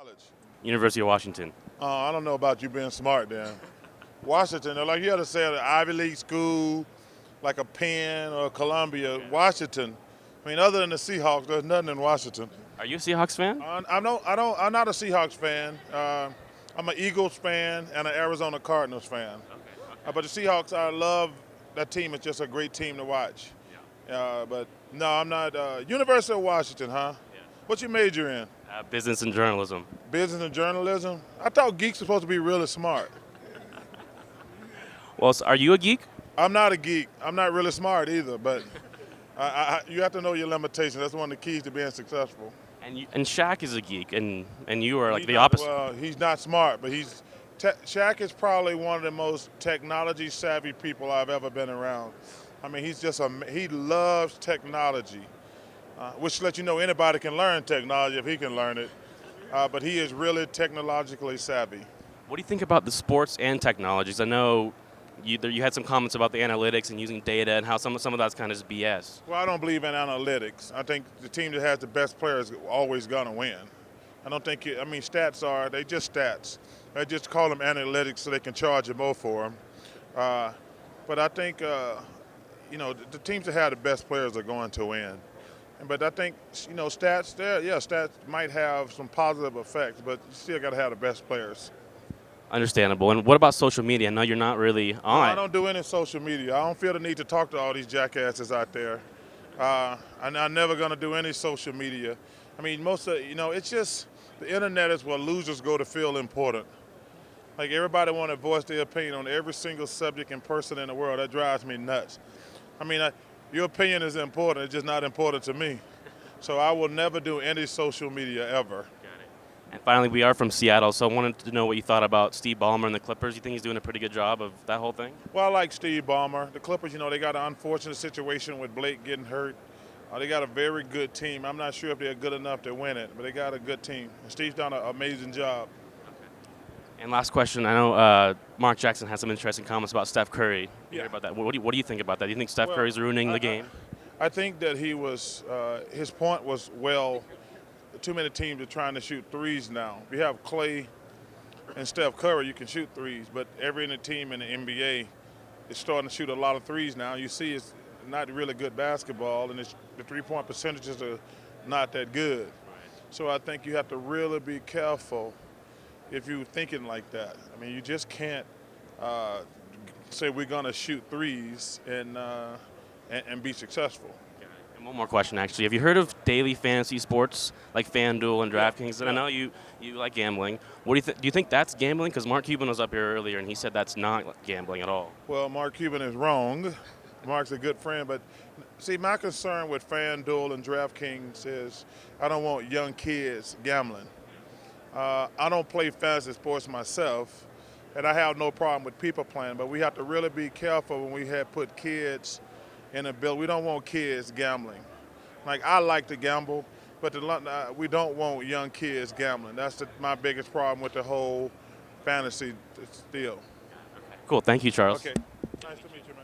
College. University of Washington. I don't know about you being smart, then. Washington, like you had to say an Ivy League school, like a Penn or Columbia. Washington. I mean, other than the Seahawks, there's nothing in Washington. Are you a Seahawks fan? I'm not a Seahawks fan. I'm an Eagles fan and an Arizona Cardinals fan. But the Seahawks, I love that team. It's just a great team to watch. But no, I'm not. University of Washington, huh? What's your major in? Business and journalism. Business and journalism? I thought geeks were supposed to be really smart. Well, are you a geek? I'm not a geek. I'm not really smart either, but you have to know your limitations. That's one of the keys to being successful. And Shaq is a geek, and you are like He's the not- opposite. Well, he's not smart, but Shaq is probably one of the most technology savvy people I've ever been around. I mean, he loves technology, which lets you know anybody can learn technology if he can learn it. But he is really technologically savvy. What do you think about the sports and technologies? I know you had some comments about the analytics and using data and how some of that's kind of BS. Well, I don't believe in analytics. I think the team that has the best players is always going to win. I don't think stats they just stats. They just call them analytics so they can charge you more for them. But I think, the teams that have the best players are going to win. But I think, stats might have some positive effects, but you still got to have the best players. Understandable. And what about social media? I know you're not really on. I don't do any social media. I don't feel the need to talk to all these jackasses out there. I'm never going to do any social media. I mean, it's just the internet is where losers go to feel important. Like everybody want to voice their opinion on every single subject and person in the world. That drives me nuts. I mean, your opinion is important. It's just not important to me. So I will never do any social media ever. And finally, we are from Seattle, so I wanted to know what you thought about Steve Ballmer and the Clippers. You think he's doing a pretty good job of that whole thing? Well, I like Steve Ballmer. The Clippers, they got an unfortunate situation with Blake getting hurt. They got a very good team. I'm not sure if they're good enough to win it, but they got a good team. And Steve's done an amazing job. And last question, I know Mark Jackson has some interesting comments about Steph Curry. You hear about that? What do you think about that? Do you think Steph Curry's ruining the game? I think that his point was, too many teams are trying to shoot threes now. If you have Clay and Steph Curry, you can shoot threes, but every team in the NBA is starting to shoot a lot of threes now. You see it's not really good basketball, and the three-point percentages are not that good. So I think you have to really be careful if you're thinking like that. I mean, you just can't say we're going to shoot threes and be successure. And one more question, actually. Have you heard of daily fantasy sports like FanDuel and DraftKings? And I know you like gambling. What do you think that's gambling? Because Mark Cuban was up here earlier, and he said that's not gambling at all. Well, Mark Cuban is wrong. Mark's a good friend, but see, my concern with FanDuel and DraftKings is I don't want young kids gambling. I don't play fantasy sports myself, and I have no problem with people playing, but we have to really be careful when we put kids in a bill. We don't want kids gambling. Like, I like to gamble, but we don't want young kids gambling. That's my biggest problem with the whole fantasy deal. Cool. Thank you, Charles. Okay. Nice to meet you, man.